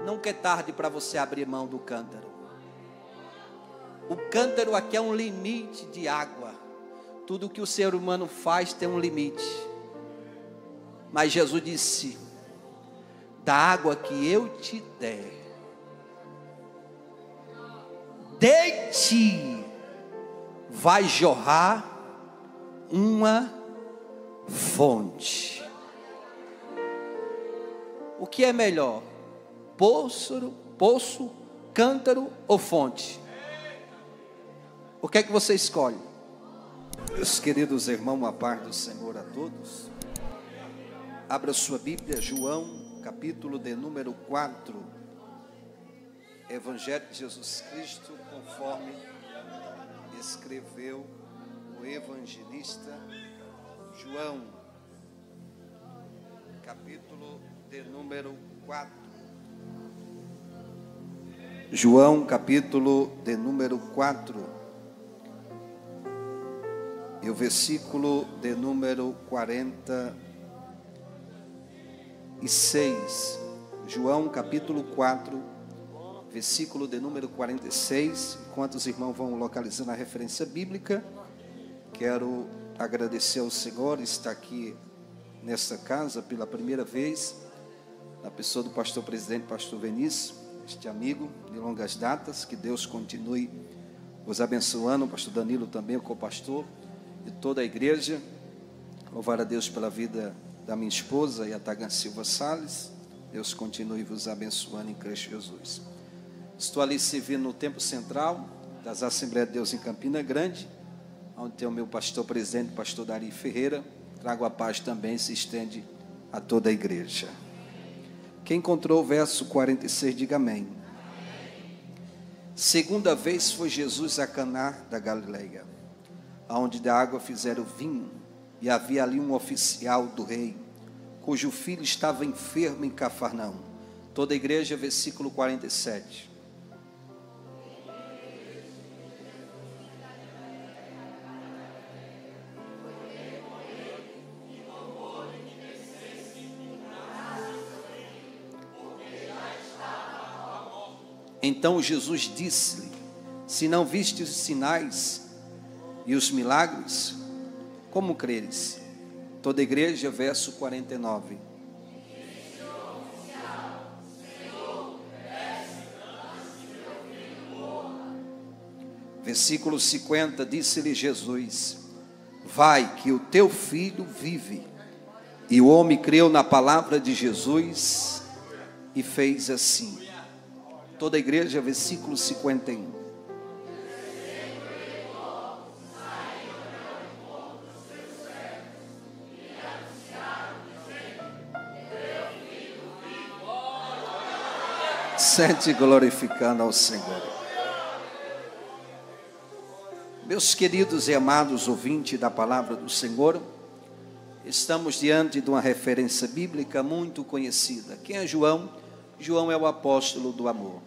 Nunca é tarde para você abrir mão do cântaro. O cântaro aqui é um limite de água. Tudo que o ser humano faz tem um limite. Mas Jesus disse: da água que eu te der, de ti vai jorrar uma fonte. O que é melhor? Poço, cântaro ou fonte? O que é que você escolhe? Meus queridos irmãos, a paz do Senhor a todos. Abra sua Bíblia, João, capítulo de número 4. Evangelho de Jesus Cristo, conforme escreveu o evangelista João, capítulo de número 4. João, capítulo de número 4. E o versículo de número 46. João, capítulo 4, versículo de número 46. Enquanto os irmãos vão localizando a referência bíblica, quero agradecer ao Senhor estar aqui nesta casa pela primeira vez, na pessoa do pastor presidente, pastor Vinícius, este amigo de longas datas. Que Deus continue vos abençoando, o pastor Danilo também, o co-pastor, e toda a igreja. Louvar a Deus pela vida da minha esposa, Yatagan Silva Salles. Deus continue vos abençoando em Cristo Jesus. Estou ali servindo no Templo Central das Assembleias de Deus em Campina Grande, onde tem o meu pastor presidente, pastor Dari Ferreira. Trago a paz também, se estende a toda a igreja. Quem encontrou o verso 46, diga amém. Segunda vez foi Jesus a Caná da Galileia, aonde da água fizeram vinho, e havia ali um oficial do rei, cujo filho estava enfermo em Cafarnaum. Toda a igreja, versículo 47. Então Jesus disse-lhe: se não vistes os sinais e os milagres, como creres? Toda a igreja, verso 49. Versículo 50, disse-lhe Jesus: vai, que o teu filho vive. E o homem creu na palavra de Jesus e fez assim. Toda a igreja, versículo 51. Sente glorificando ao Senhor. Meus queridos e amados ouvintes da palavra do Senhor, estamos diante de uma referência bíblica muito conhecida. Quem é João? João é o apóstolo do amor.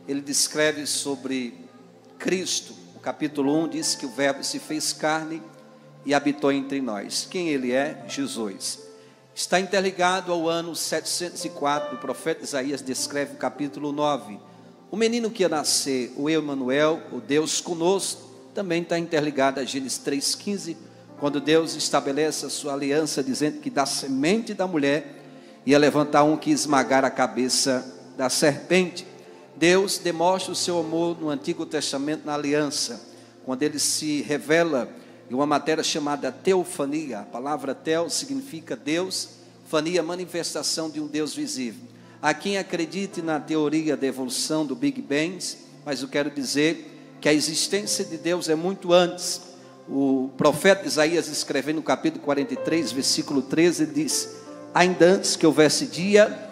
Ele descreve sobre Cristo. O capítulo 1 diz que o verbo se fez carne e habitou entre nós. Quem ele é? Jesus. Está interligado ao ano 704, o profeta Isaías descreve o capítulo 9. O menino que ia nascer, o Emanuel, o Deus conosco, também está interligado a Gênesis 3,15, quando Deus estabelece a sua aliança, dizendo que da semente da mulher ia levantar um que esmagar a cabeça da serpente. Deus demonstra o seu amor no Antigo Testamento, na aliança, quando ele se revela em uma matéria chamada teofania. A palavra teo significa Deus, fania, manifestação de um Deus visível. Há quem acredite na teoria da evolução do Big Bang, mas eu quero dizer que a existência de Deus é muito antes. O profeta Isaías, escrevendo no capítulo 43, versículo 13, ele diz: ainda antes que houvesse dia,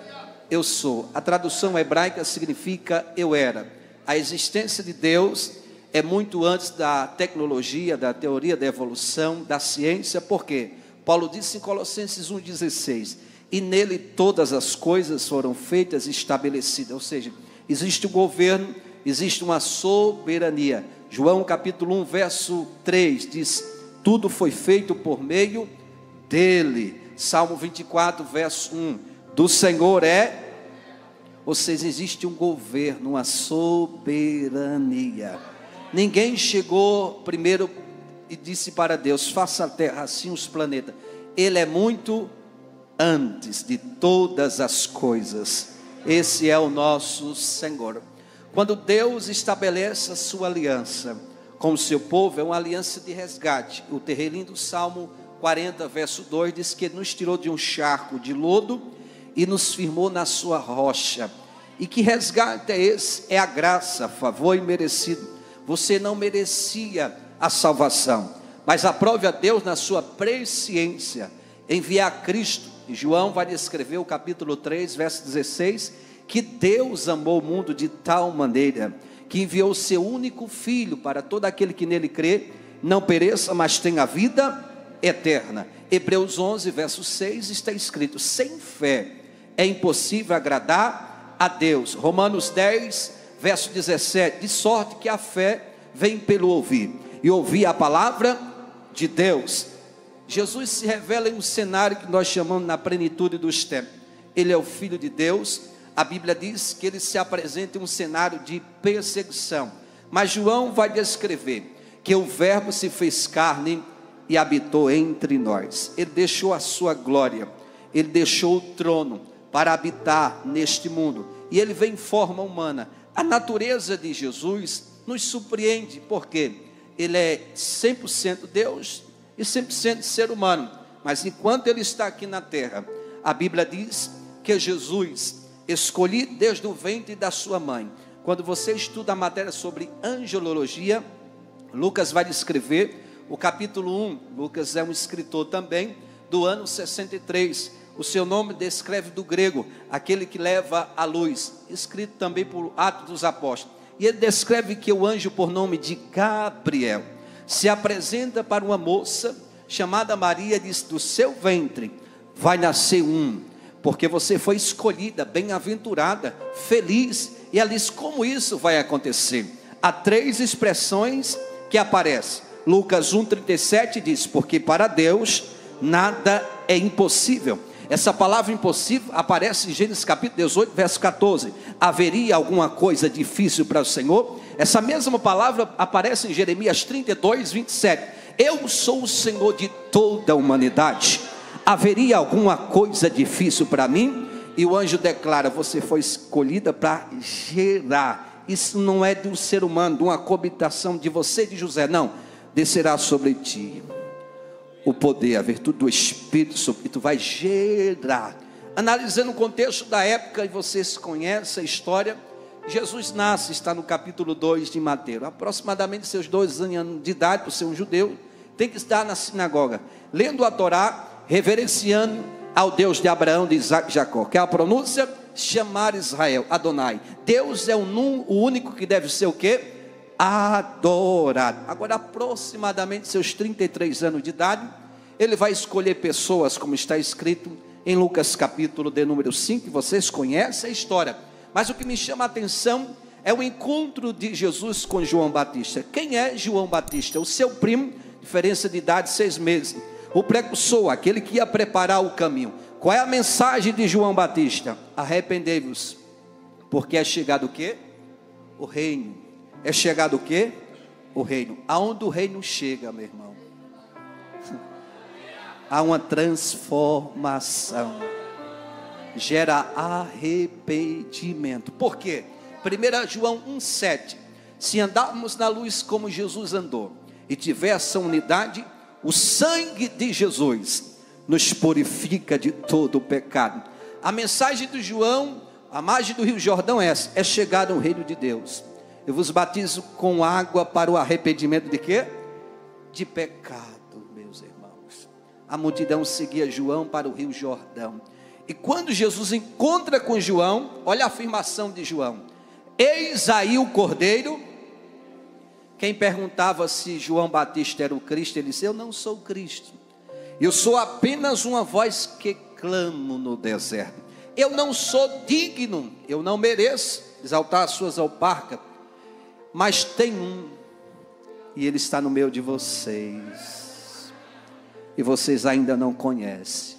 eu sou. A tradução hebraica significa eu era. A existência de Deus é muito antes da tecnologia, da teoria da evolução, da ciência. Por quê? Paulo disse em Colossenses 1,16: e nele todas as coisas foram feitas e estabelecidas. Ou seja, existe um governo, existe uma soberania. João capítulo 1, verso 3 diz: tudo foi feito por meio dele. Salmo 24, verso 1: do Senhor é Ou seja, existe um governo, uma soberania. Ninguém chegou primeiro e disse para Deus: faça a terra assim, os planetas. Ele é muito antes de todas as coisas. Esse é o nosso Senhor. Quando Deus estabelece a sua aliança com o seu povo, é uma aliança de resgate. O terreirinho do Salmo 40, verso 2, diz que Ele nos tirou de um charco de lodo e nos firmou na sua rocha. E que resgate é esse? É a graça, favor imerecido. Você não merecia a salvação, mas aprove a Deus na sua presciência enviar Cristo. E João vai descrever o capítulo 3, verso 16, que Deus amou o mundo de tal maneira que enviou o seu único filho para todo aquele que nele crê, não pereça, mas tenha vida eterna. Hebreus 11, verso 6 está escrito: sem fé é impossível agradar a Deus. Romanos 10, verso 17, de sorte que a fé vem pelo ouvir, e ouvir a palavra de Deus. Jesus se revela em um cenário que nós chamamos na plenitude dos tempos. Ele é o Filho de Deus. A Bíblia diz que ele se apresenta em um cenário de perseguição, mas João vai descrever que o Verbo se fez carne e habitou entre nós. Ele deixou a sua glória, ele deixou o trono para habitar neste mundo, e ele vem em forma humana. A natureza de Jesus nos surpreende, porque ele é 100% Deus e 100% ser humano, mas enquanto ele está aqui na terra, a Bíblia diz que Jesus, escolhido desde o ventre da sua mãe. Quando você estuda a matéria sobre angelologia, Lucas vai descrever o capítulo 1, Lucas é um escritor também, do ano 63, o seu nome descreve do grego, aquele que leva a luz, escrito também por Atos dos Apóstolos, e ele descreve que o anjo por nome de Gabriel, se apresenta para uma moça, chamada Maria, diz: do seu ventre vai nascer porque você foi escolhida, bem-aventurada, feliz. E ela diz: como isso vai acontecer? Há 3 expressões que aparecem. Lucas 1,37 diz: porque para Deus nada é impossível. Essa palavra impossível aparece em Gênesis capítulo 18, verso 14. Haveria alguma coisa difícil para o Senhor? Essa mesma palavra aparece em Jeremias 32, 27. Eu sou o Senhor de toda a humanidade. Haveria alguma coisa difícil para mim? E o anjo declara: você foi escolhida para gerar. Isso não é de um ser humano, de uma coabitação de você e de José, não. Descerá sobre ti o poder, a virtude do Espírito, e tu vai gerar. Analisando o contexto da época, e vocês conhecem a história, Jesus nasce, está no capítulo 2 de Mateus, aproximadamente seus 2 anos de idade, por ser um judeu, tem que estar na sinagoga, lendo a Torá, reverenciando ao Deus de Abraão, de Isaac e Jacó, que é a pronúncia, chamar Israel, Adonai. Deus é o único que deve ser o quê? Adorado. Agora, aproximadamente seus 33 anos de idade, ele vai escolher pessoas, como está escrito em Lucas capítulo de número 5, vocês conhecem a história, mas o que me chama a atenção é o encontro de Jesus com João Batista. Quem é João Batista? O seu primo, diferença de idade 6 meses, o precursor, aquele que ia preparar o caminho. Qual é a mensagem de João Batista? Arrependei-vos, porque é chegado o quê? O reino. É chegado o quê? O reino. Aonde o reino chega, meu irmão? Há uma transformação. Gera arrependimento. Por quê? 1 João 1,7. Se andarmos na luz como Jesus andou, e tiver essa unidade, o sangue de Jesus nos purifica de todo o pecado. A mensagem de João, a margem do Rio Jordão é essa: é chegado o reino de Deus. Eu vos batizo com água para o arrependimento de quê? De pecado, meus irmãos. A multidão seguia João para o Rio Jordão. E quando Jesus encontra com João, olha a afirmação de João: eis aí o Cordeiro. Quem perguntava se João Batista era o Cristo, ele disse: eu não sou o Cristo. Eu sou apenas uma voz que clamo no deserto. Eu não sou digno, eu não mereço exaltar as suas alparcas. Mas tem e ele está no meio de vocês, e vocês ainda não conhecem,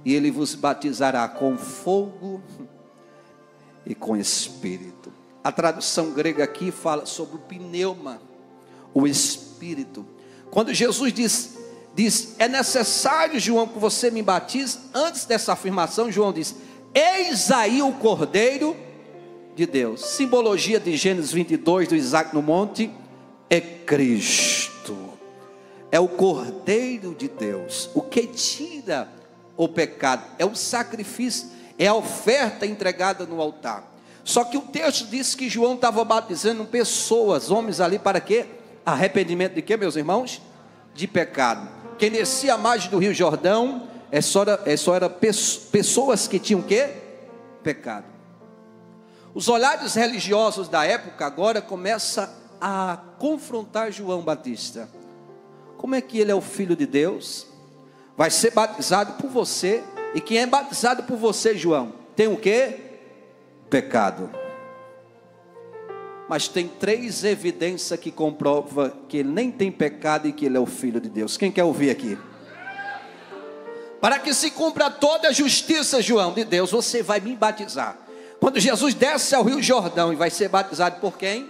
e ele vos batizará com fogo e com espírito. A tradução grega aqui fala sobre o pneuma, o espírito. Quando Jesus diz, é necessário, João, que você me batize. Antes dessa afirmação, João diz, eis aí o Cordeiro de Deus. Simbologia de Gênesis 22, do Isaac no monte, é Cristo. É o Cordeiro de Deus, o que tira o pecado, é o sacrifício, é a oferta entregada no altar. Só que o texto diz que João estava batizando pessoas, homens ali, para quê? Arrependimento de quê, meus irmãos? De pecado. Quem descia a margem do Rio Jordão, só era pessoas que tinham quê? Pecado. Os olhares religiosos da época agora começam a confrontar João Batista. Como é que ele é o Filho de Deus? Vai ser batizado por você. E quem é batizado por você, João, tem o quê? Pecado. Mas tem 3 evidências que comprovam que ele nem tem pecado e que ele é o Filho de Deus. Quem quer ouvir aqui? Para que se cumpra toda a justiça, João, de Deus, você vai me batizar. Quando Jesus desce ao Rio Jordão e vai ser batizado por quem?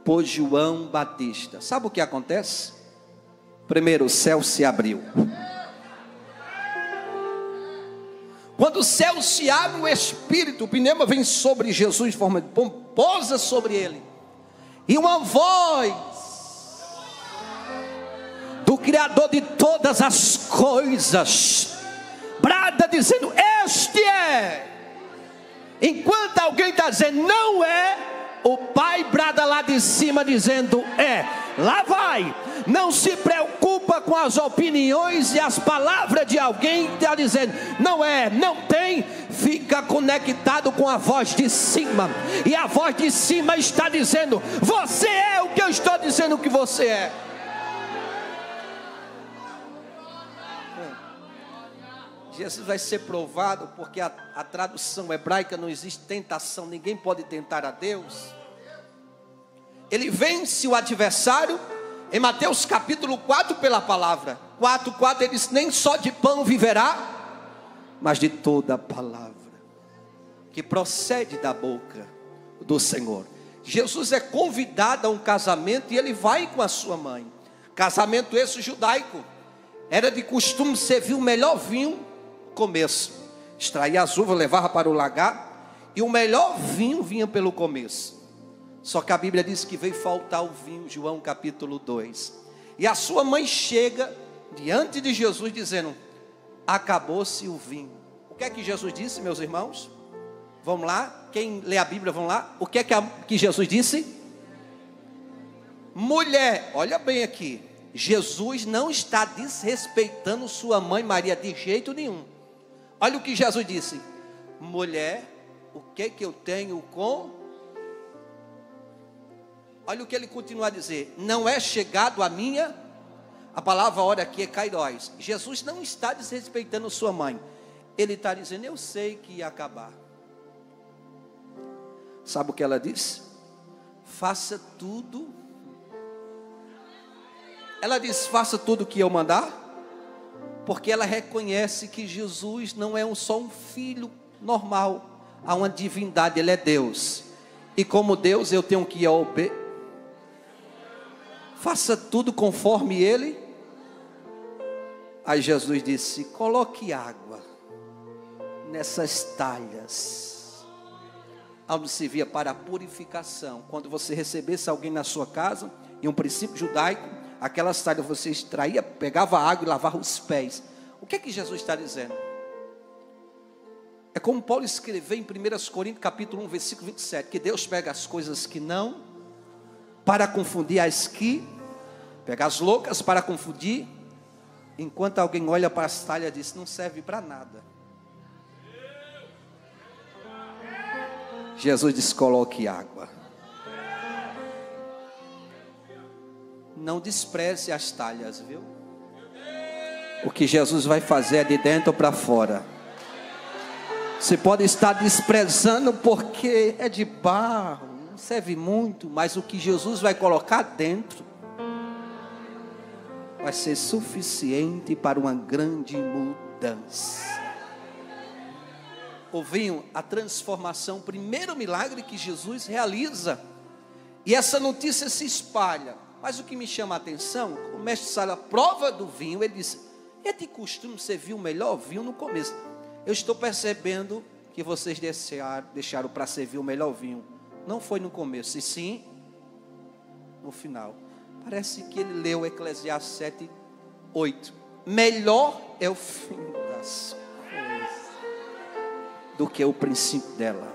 Por João Batista. Sabe o que acontece? Primeiro, o céu se abriu. Quando o céu se abre, o Espírito, o pneuma vem sobre Jesus de forma pomposa sobre ele. E uma voz do Criador de todas as coisas brada dizendo, este é. Enquanto alguém está dizendo, não é, o Pai brada lá de cima dizendo, é. Lá vai. Não se preocupa com as opiniões e as palavras de alguém que está dizendo, não é, não tem. Fica conectado com a voz de cima. E a voz de cima está dizendo, você é o que eu estou dizendo que você é. Jesus vai ser provado, porque a tradução hebraica não existe tentação, ninguém pode tentar a Deus. Ele vence o adversário, em Mateus capítulo 4 pela palavra, 4:4 ele diz, nem só de pão viverá, mas de toda a palavra que procede da boca do Senhor. Jesus é convidado a um casamento e ele vai com a sua mãe. Casamento esse judaico, era de costume servir o melhor vinho, começo, extraía as uvas, levava para o lagar, e o melhor vinho vinha pelo começo. Só que a Bíblia diz que veio faltar o vinho, João capítulo 2. E a sua mãe chega diante de Jesus dizendo, acabou-se o vinho. O que é que Jesus disse, meus irmãos? Vamos lá, quem lê a Bíblia, vamos lá. O que é que Jesus disse? Mulher, olha bem aqui. Jesus não está desrespeitando sua mãe Maria de jeito nenhum. Olha o que Jesus disse. Mulher, o que eu tenho com... Olha o que ele continua a dizer, não é chegado a minha, a palavra hora aqui é kairós. Jesus não está desrespeitando sua mãe, ele está dizendo, eu sei que ia acabar. Sabe o que ela disse? Faça tudo. Ela diz, faça tudo o que eu mandar, porque ela reconhece que Jesus não é só um filho normal, há uma divindade, ele é Deus. E como Deus eu tenho que obedecer. Faça tudo conforme ele. Aí Jesus disse, coloque água nessas talhas, onde servia para a purificação. Quando você recebesse alguém na sua casa, em um princípio judaico, aquelas talhas você extraía, pegava água e lavava os pés. O que é que Jesus está dizendo? É como Paulo escreveu em 1 Coríntios capítulo 1, versículo 27, que Deus pega as coisas que não, para confundir as que, pega as loucas para confundir, enquanto alguém olha para as talhas e diz, não serve para nada. Jesus diz, coloque água. Não despreze as talhas, viu? O que Jesus vai fazer é de dentro para fora. Você pode estar desprezando porque é de barro, não serve muito, mas o que Jesus vai colocar dentro vai ser suficiente para uma grande mudança. o vinho, a transformação, o primeiro milagre que Jesus realiza. E essa notícia se espalha. Mas o que me chama a atenção, o mestre Sala prova do vinho, ele diz: é de costume servir o melhor vinho no começo. Eu estou percebendo que vocês deixaram para servir o melhor vinho. Não foi no começo, e sim no final. Parece que ele leu Eclesiastes 7:8. Melhor é o fim das coisas do que o princípio dela.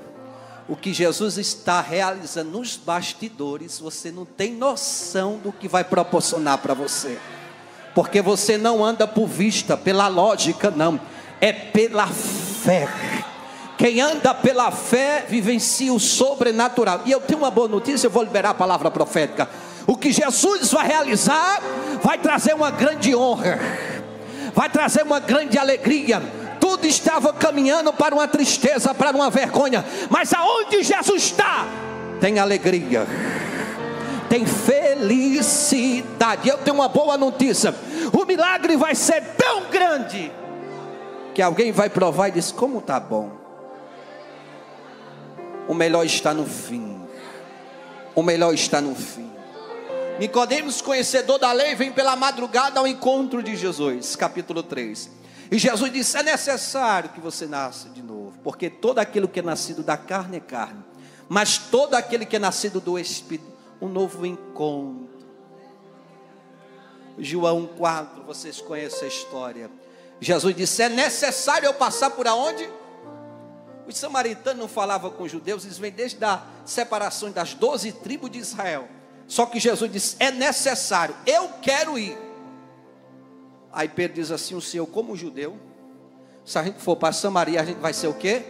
O que Jesus está realizando nos bastidores, você não tem noção do que vai proporcionar para você. Porque você não anda por vista, pela lógica, não. É pela fé. Quem anda pela fé, vivencia o sobrenatural. E eu tenho uma boa notícia, eu vou liberar a palavra profética. O que Jesus vai realizar, vai trazer uma grande honra. Vai trazer uma grande alegria. Tudo estava caminhando para uma tristeza, para uma vergonha. Mas aonde Jesus está, tem alegria, tem felicidade. Eu tenho uma boa notícia. O milagre vai ser tão grande que alguém vai provar e diz: como está bom. O melhor está no fim. O melhor está no fim. Nicodemos, conhecedor da lei, vem pela madrugada ao encontro de Jesus. Capítulo 3. E Jesus disse: é necessário que você nasça de novo, porque todo aquele que é nascido da carne é carne, mas todo aquele que é nascido do Espírito, um novo encontro. João 4, vocês conhecem a história. Jesus disse: é necessário eu passar por aonde? Os samaritanos não falavam com os judeus, eles vêm desde a separação das 12 tribos de Israel. Só que Jesus disse: é necessário, eu quero ir. Aí Pedro diz assim: o Senhor, como judeu, se a gente for para Samaria, a gente vai ser o quê?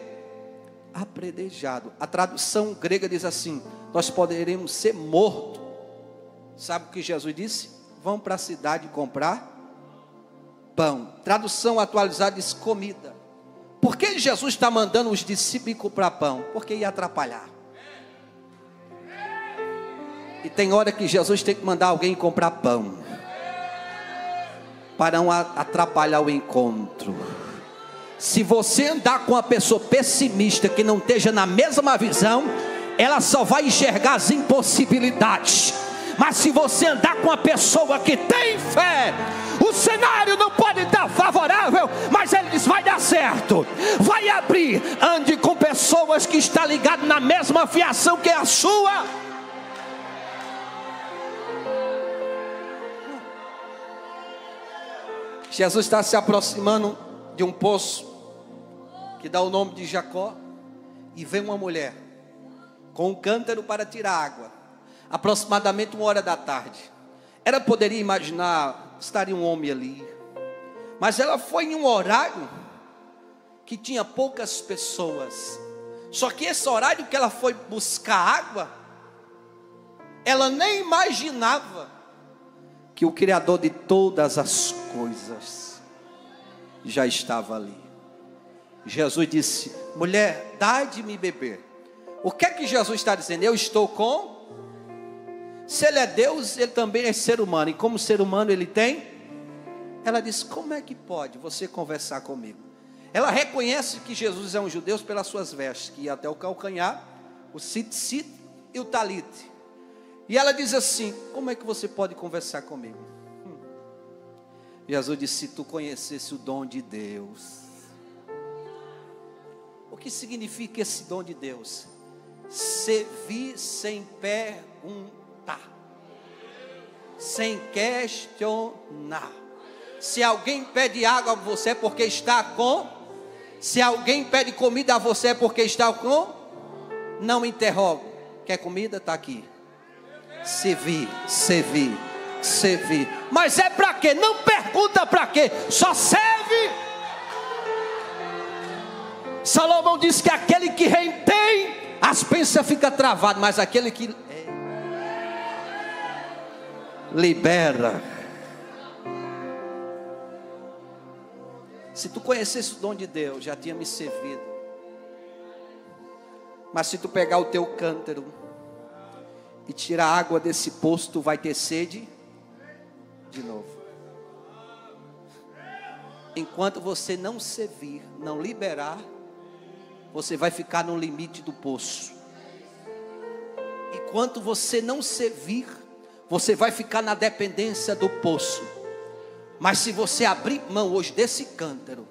Apredejado. A tradução grega diz assim: nós poderemos ser mortos. Sabe o que Jesus disse? Vão para a cidade comprar pão. Tradução atualizada diz comida. Por que Jesus está mandando os discípulos comprar pão? Porque ia atrapalhar. E tem hora que Jesus tem que mandar alguém comprar pão, para não atrapalhar o encontro. Se você andar com uma pessoa pessimista, que não esteja na mesma visão, ela só vai enxergar as impossibilidades. Mas se você andar com uma pessoa que tem fé, o cenário não pode estar favorável, mas ele diz: vai dar certo, vai abrir. Ande com pessoas que estão ligadas na mesma fiação que a sua. Jesus está se aproximando de um poço que dá o nome de Jacó, e vem uma mulher com um cântaro para tirar água, aproximadamente 1h da tarde. Ela poderia imaginar, estaria um homem ali, mas ela foi em um horário que tinha poucas pessoas. Só que esse horário que ela foi buscar água, ela nem imaginava que o Criador de todas as coisas já estava ali. Jesus disse: mulher, dá de me beber. O que é que Jesus está dizendo? Eu estou com... Se ele é Deus, ele também é ser humano, e como ser humano ele tem... Ela disse: como é que pode você conversar comigo? Ela reconhece que Jesus é um judeu pelas suas vestes, que ia até o calcanhar, o tzitzit e o talite. E ela diz assim: como é que você pode conversar comigo? Jesus disse: se tu conhecesse o dom de Deus. O que significa esse dom de Deus? Servir sem perguntar, sem questionar. Se alguém pede água a você é porque está com. Se alguém pede comida a você é porque está com. Não interroga. Quer comida? Está aqui. Servir. Mas é para quê? Não pergunta para quê, só serve. Salomão diz que aquele que retém as bênçãos fica travado, mas aquele que libera. Se tu conhecesse o dom de Deus, já tinha me servido. Mas se tu pegar o teu cântaro e tirar a água desse poço, tu vai ter sede de novo. Enquanto você não servir, não liberar, você vai ficar no limite do poço. Enquanto você não servir, você vai ficar na dependência do poço. Mas se você abrir mão hoje desse cântaro,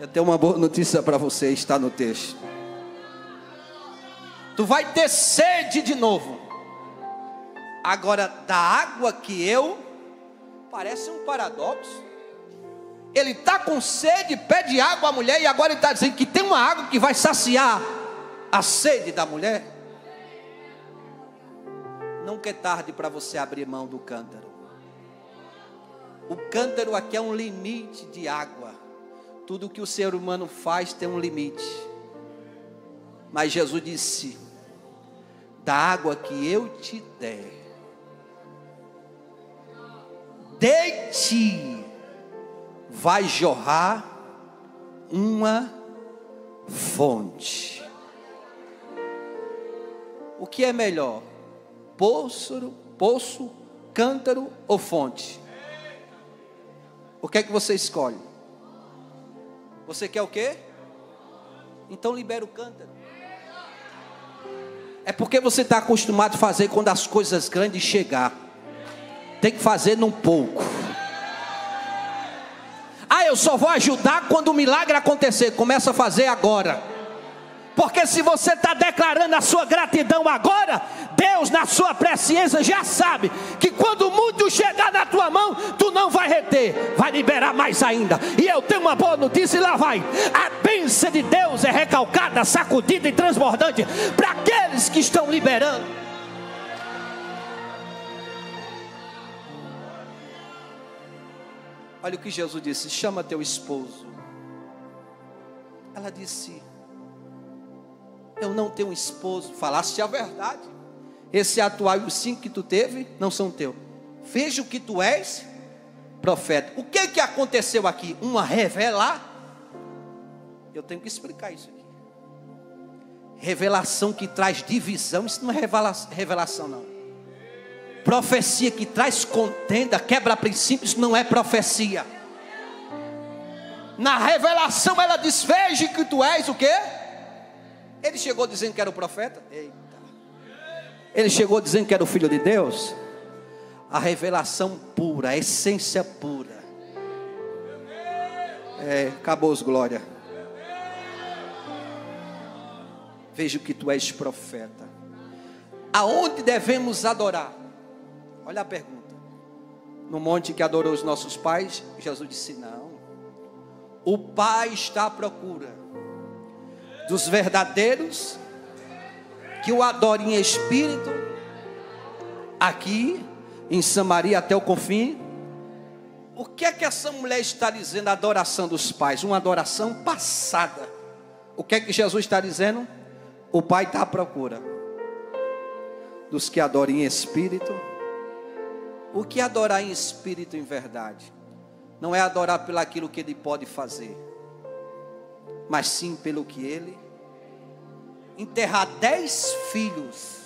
eu tenho uma boa notícia para você, está no texto. Tu vai ter sede de novo. Agora, da água que parece um paradoxo. Ele está com sede, pede água à mulher, e agora ele está dizendo que tem uma água que vai saciar a sede da mulher. Nunca é tarde para você abrir mão do cântaro. O cântaro aqui é um limite de água. Tudo que o ser humano faz tem um limite. Mas Jesus disse: da água que eu te der, de ti vai jorrar uma fonte. O que é melhor? Poço, cântaro ou fonte? O que é que você escolhe? Você quer o quê? Então libera o cântaro. É porque você está acostumado a fazer quando as coisas grandes chegar. Tem que fazer num pouco. Eu só vou ajudar quando o milagre acontecer. Começa a fazer agora. Porque se você está declarando a sua gratidão agora, Deus na sua presciência já sabe que quando muito chegar na tua mão, tu não vai reter, vai liberar mais ainda. E eu tenho uma boa notícia, e lá vai. A bênção de Deus é recalcada, sacudida e transbordante para aqueles que estão liberando. Olha o que Jesus disse: chama teu esposo. Ela disse: eu não tenho um esposo. Falaste a verdade. Esse atual e os 5 que tu teve não são teus. Veja o que tu és, profeta. O que aconteceu aqui? Uma revelar. Eu tenho que explicar isso aqui. Revelação que traz divisão, isso não é revelação não. Profecia que traz contenda, quebra princípios, não é profecia. Na revelação ela diz: veja que tu és o quê? Ele chegou dizendo que era o profeta. Eita. Ele chegou dizendo que era o filho de Deus. A revelação pura, a essência pura. Acabou os glória. Veja que tu és profeta. Aonde devemos adorar? Olha a pergunta. No monte que adorou os nossos pais, Jesus disse: não. O Pai está à procura dos verdadeiros que o adorem em espírito. Aqui em Samaria até o confim. O que é que essa mulher está dizendo? A adoração dos pais, uma adoração passada. O que é que Jesus está dizendo? O Pai está à procura dos que adorem em espírito. O que é adorar em espírito, em verdade? Não é adorar pelo aquilo que ele pode fazer, mas sim pelo que ele enterrar 10 filhos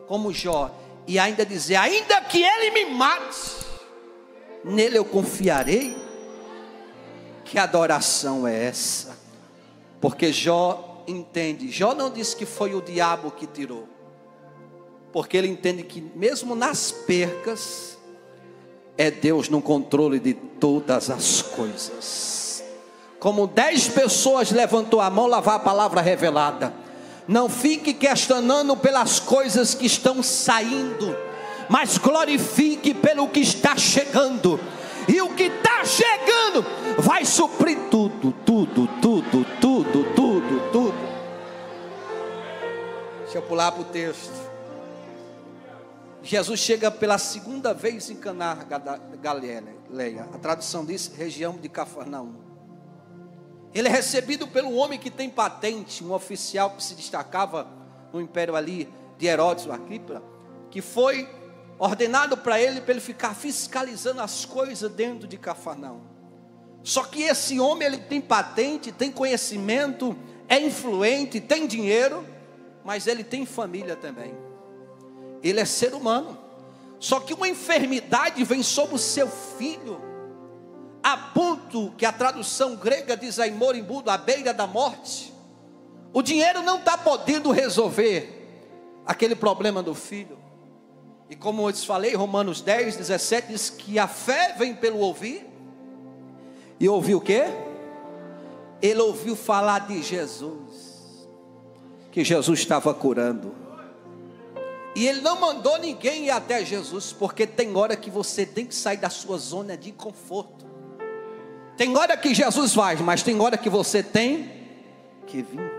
como Jó, e ainda dizer: ainda que ele me mate, nele eu confiarei. Que adoração é essa? Porque Jó entende. Jó não disse que foi o diabo que tirou, porque ele entende que mesmo nas percas é Deus no controle de todas as coisas. Como 10 pessoas levantou a mão, lá vai a palavra revelada. Não fique questionando pelas coisas que estão saindo, mas glorifique pelo que está chegando. E o que está chegando vai suprir tudo. Deixa eu pular para o texto. Jesus chega pela segunda vez em Caná Galileia. A tradução diz região de Cafarnaum. Ele é recebido pelo homem que tem patente, um oficial que se destacava no império ali de Herodes, o Agripa, que foi ordenado para ele ficar fiscalizando as coisas dentro de Cafarnaum. Só que esse homem, ele tem patente, tem conhecimento, é influente, tem dinheiro, mas ele tem família também. Ele é ser humano. Só que uma enfermidade vem sobre o seu filho. a ponto que a tradução grega diz aí moribundo, à beira da morte. O dinheiro não está podendo resolver aquele problema do filho. E como eu te falei, Romanos 10, 17 diz que a fé vem pelo ouvir. E ouvir o quê? Ele ouviu falar de Jesus, que Jesus estava curando. E ele não mandou ninguém ir até Jesus, porque tem hora que você tem que sair da sua zona de conforto. Tem hora que Jesus vai, mas tem hora que você tem que vir.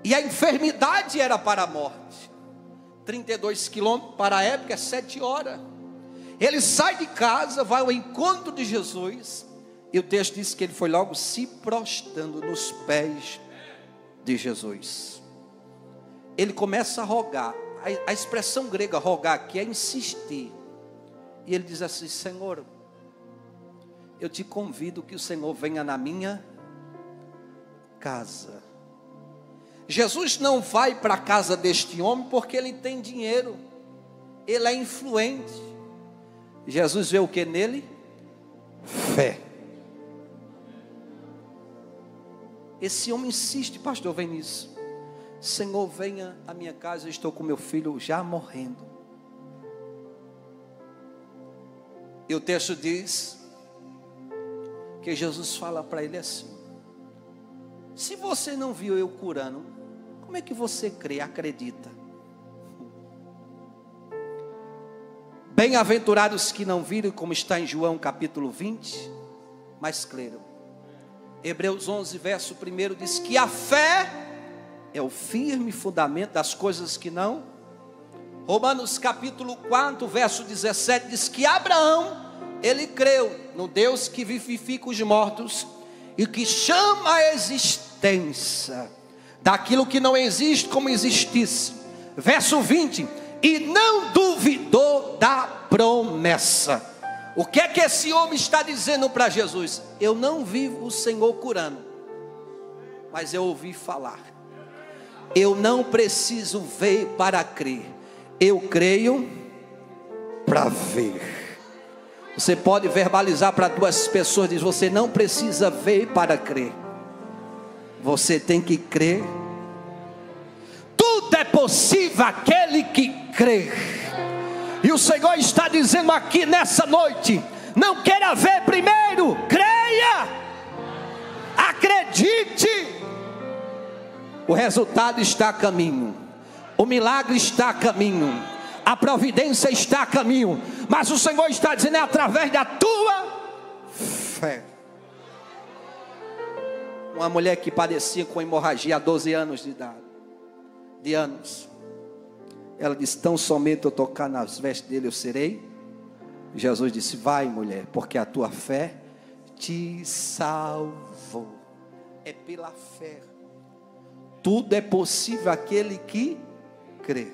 E a enfermidade era para a morte. 32 quilômetros para a época é 7 horas. Ele sai de casa, vai ao encontro de Jesus. E o texto diz que ele foi logo se prostrando nos pés de Jesus. Ele começa a rogar. A expressão grega rogar aqui é insistir. E ele diz assim: Senhor, eu te convido que o Senhor venha na minha casa. Jesus não vai para a casa deste homem porque ele tem dinheiro, ele é influente. Jesus vê o que nele? Fé. Esse homem insiste, pastor, vem nisso. Senhor, venha à minha casa, eu estou com meu filho já morrendo. E o texto diz que Jesus fala para ele assim: se você não viu eu curando, como é que você crê, acredita? Bem-aventurados que não viram, como está em João capítulo 20, mas creram. Hebreus 11 verso 1 diz que a fé é o firme fundamento das coisas que não. Romanos capítulo 4 verso 17 diz que Abraão, ele creu no Deus que vivifica os mortos e que chama a existência daquilo que não existe como existisse. Verso 20, e não duvidou da promessa. O que é que esse homem está dizendo para Jesus? Eu não vi o Senhor curando, mas eu ouvi falar. Eu não preciso ver para crer, eu creio para ver. Você pode verbalizar para 2 pessoas, diz: você não precisa ver para crer, você tem que crer. Tudo é possível aquele que crê. E o Senhor está dizendo aqui nessa noite: não queira ver primeiro, creia, acredite. O resultado está a caminho, o milagre está a caminho, a providência está a caminho, mas o Senhor está dizendo: é através da tua fé. Uma mulher que padecia com hemorragia há 12 anos de idade, ela disse: tão somente eu tocar nas vestes dele eu serei. Jesus disse: vai, mulher, porque a tua fé te salvou. É pela fé. Tudo é possível aquele que crê.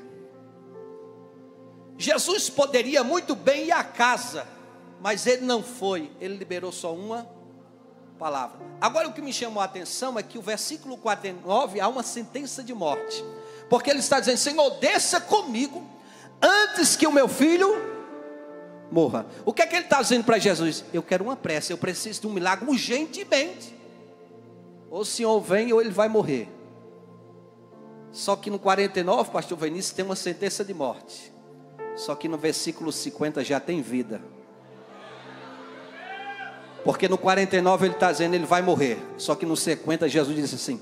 Jesus poderia muito bem ir à casa, mas ele não foi. Ele liberou só uma palavra. Agora o que me chamou a atenção é que o versículo 49 há uma sentença de morte. Porque ele está dizendo: Senhor, desça comigo antes que o meu filho morra. O que é que ele está dizendo para Jesus? Eu quero uma pressa, eu preciso de um milagre urgentemente. Ou o Senhor vem ou ele vai morrer. Só que no 49, pastor Vinícius, tem uma sentença de morte. Só que no versículo 50 já tem vida. Porque no 49 ele está dizendo: ele vai morrer. Só que no 50 Jesus disse assim: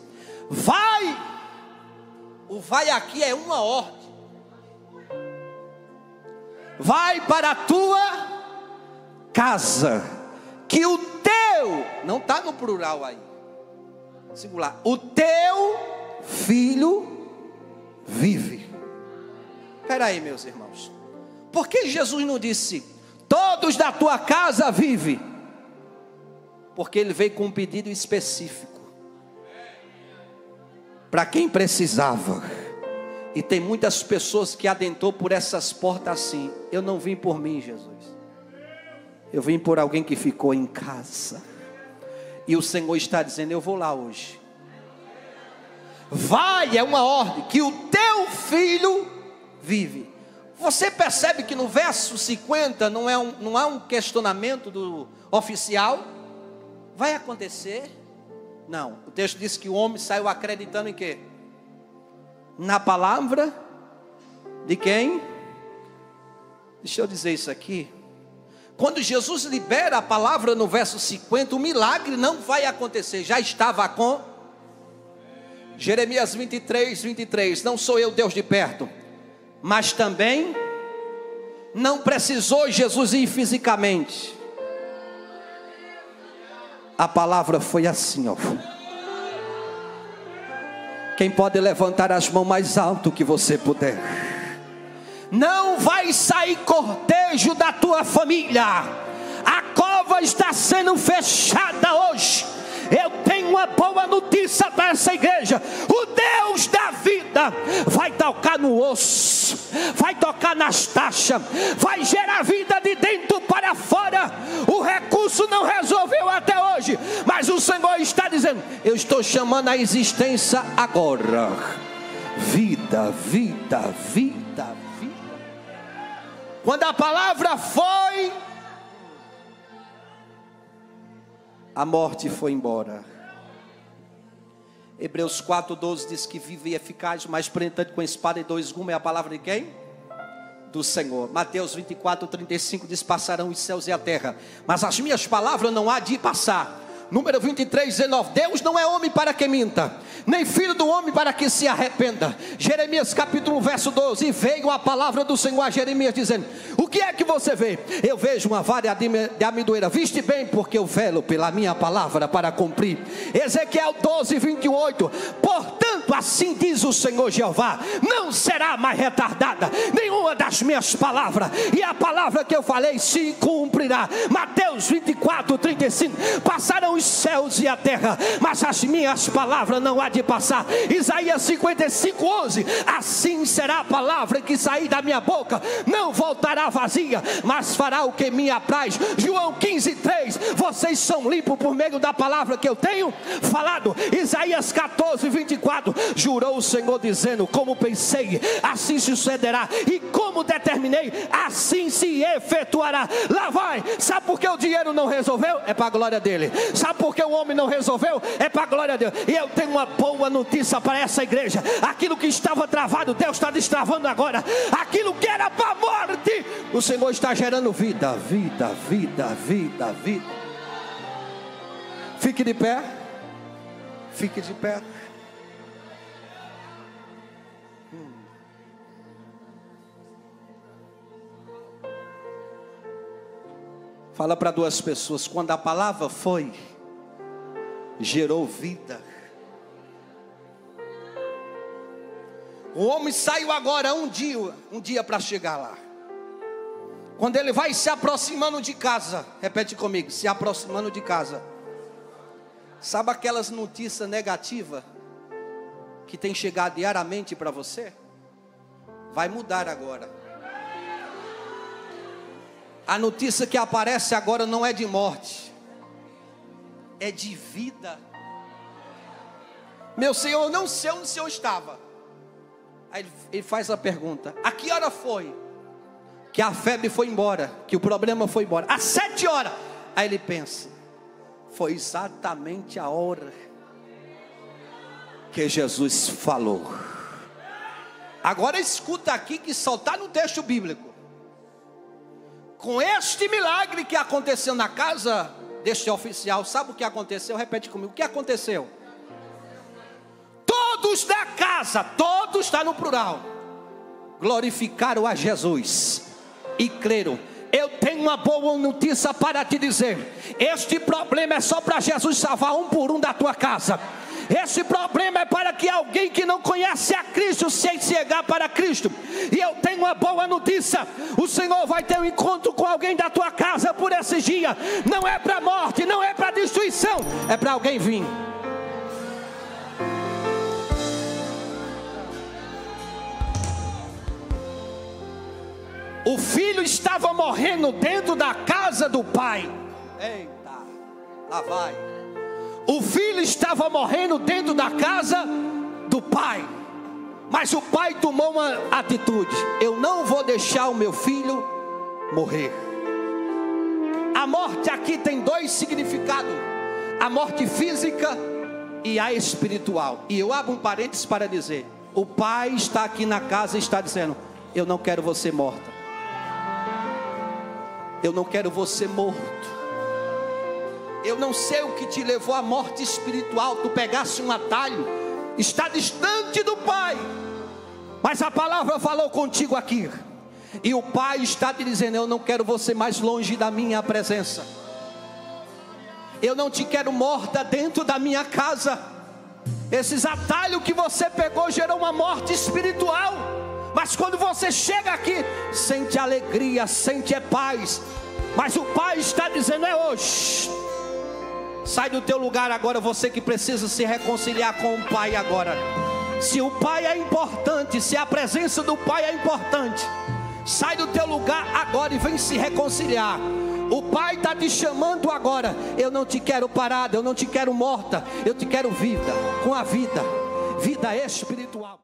vai! O vai aqui é uma ordem. Vai para a tua casa, que o teu, não está no plural aí, singular, o teu filho vive. Espera aí, meus irmãos, por que Jesus não disse: todos da tua casa vivem? Porque ele veio com um pedido específico para quem precisava. E tem muitas pessoas que adentrou por essas portas assim: eu não vim por mim, Jesus, eu vim por alguém que ficou em casa. E o Senhor está dizendo: eu vou lá hoje. Vai, é uma ordem, que o teu filho vive. Você percebe que no verso 50 não há um questionamento do oficial? Vai acontecer? Não, o texto diz que o homem saiu acreditando em quê? Na palavra de quem? Deixa eu dizer isso aqui. Quando Jesus libera a palavra no verso 50, o milagre não vai acontecer, já estava com Jeremias 23, não sou eu Deus de perto, mas também não precisou Jesus ir fisicamente. A palavra foi assim, ó. Quem pode levantar as mãos mais alto que você puder? Não vai sair cortejo da tua família. A cova está sendo fechada hoje. Eu tenho uma boa notícia para essa igreja. O Deus da vida vai tocar no osso, vai tocar nas taxas, vai gerar vida de dentro para fora. O recurso não resolveu até hoje, mas o Senhor está dizendo: eu estou chamando a existência agora. Vida, vida, vida, vida. Quando a palavra foi, a morte foi embora. Hebreus 4:12 diz que vive e eficaz, mais penetrante com a espada e dois gumes. É a palavra de quem? Do Senhor. Mateus 24:35 diz: passarão os céus e a terra, mas as minhas palavras não há de passar. Número 23:19, Deus não é homem para que minta, nem filho do homem para que se arrependa. Jeremias capítulo 1, verso 12, e veio a palavra do Senhor a Jeremias dizendo: o que é que você vê? Eu vejo uma vara de amendoeira. Viste bem, porque eu velo pela minha palavra para cumprir. Ezequiel 12:28, portanto assim diz o Senhor Jeová, não será mais retardada nenhuma das minhas palavras, e a palavra que eu falei se cumprirá. Mateus 24:35, passarão os céus e a terra, mas as minhas palavras não há de passar. Isaías 55:11, assim será a palavra que sair da minha boca, não voltará vazia, mas fará o que me apraz. João 15:3, vocês são limpos por meio da palavra que eu tenho falado. Isaías 14:24, jurou o Senhor dizendo, como pensei, assim sucederá, e como determinei, assim se efetuará. Lá vai. Sabe por que o dinheiro não resolveu? É para a glória dele. Sabe por que o homem não resolveu? É para a glória dele. E eu tenho uma boa notícia para essa igreja: aquilo que estava travado, Deus está destravando agora. Aquilo que era para a morte, o Senhor está gerando vida, vida, vida, vida, vida. Fique de pé. Fique de pé. Fala para duas pessoas: quando a palavra foi, gerou vida. O homem saiu agora um dia para chegar lá. Quando ele vai se aproximando de casa, repete comigo, se aproximando de casa. Sabe aquelas notícias negativas que tem chegado diariamente para você? Vai mudar agora. A notícia que aparece agora não é de morte, é de vida. Meu Senhor, eu não sei onde o Senhor estava. Aí ele faz a pergunta: a que hora foi que a febre foi embora, que o problema foi embora? Às 7 horas. Aí ele pensa: foi exatamente a hora que Jesus falou. Agora escuta aqui que só está no texto bíblico. Com este milagre que aconteceu na casa deste oficial, sabe o que aconteceu? Repete comigo, o que aconteceu? Todos da casa, todos está no plural, glorificaram a Jesus e creram. Eu tenho uma boa notícia para te dizer: este problema é só para Jesus salvar um por um da tua casa. Esse problema é para que alguém que não conhece a Cristo se chegar para Cristo. E eu tenho uma boa notícia: o Senhor vai ter um encontro com alguém da tua casa por esses dias. Não é para morte, não é para destruição, é para alguém vir. O filho estava morrendo dentro da casa do pai. Eita, lá vai. O filho estava morrendo dentro da casa do pai. Mas o pai tomou uma atitude: eu não vou deixar o meu filho morrer. A morte aqui tem dois significados: a morte física e a espiritual. E eu abro um parênteses para dizer: o pai está aqui na casa e está dizendo: eu não quero você morta, eu não quero você morto. Eu não sei o que te levou à morte espiritual. Tu pegasse um atalho, está distante do pai, mas a palavra falou contigo aqui, e o pai está te dizendo: eu não quero você mais longe da minha presença, eu não te quero morta dentro da minha casa. Esses atalhos que você pegou gerou uma morte espiritual, mas quando você chega aqui, sente alegria, sente paz. Mas o pai está dizendo: é hoje. Sai do teu lugar agora, você que precisa se reconciliar com o pai agora. Se o pai é importante, se a presença do pai é importante, sai do teu lugar agora e vem se reconciliar. O pai está te chamando agora. Eu não te quero parada, eu não te quero morta, eu te quero viva, com a vida espiritual.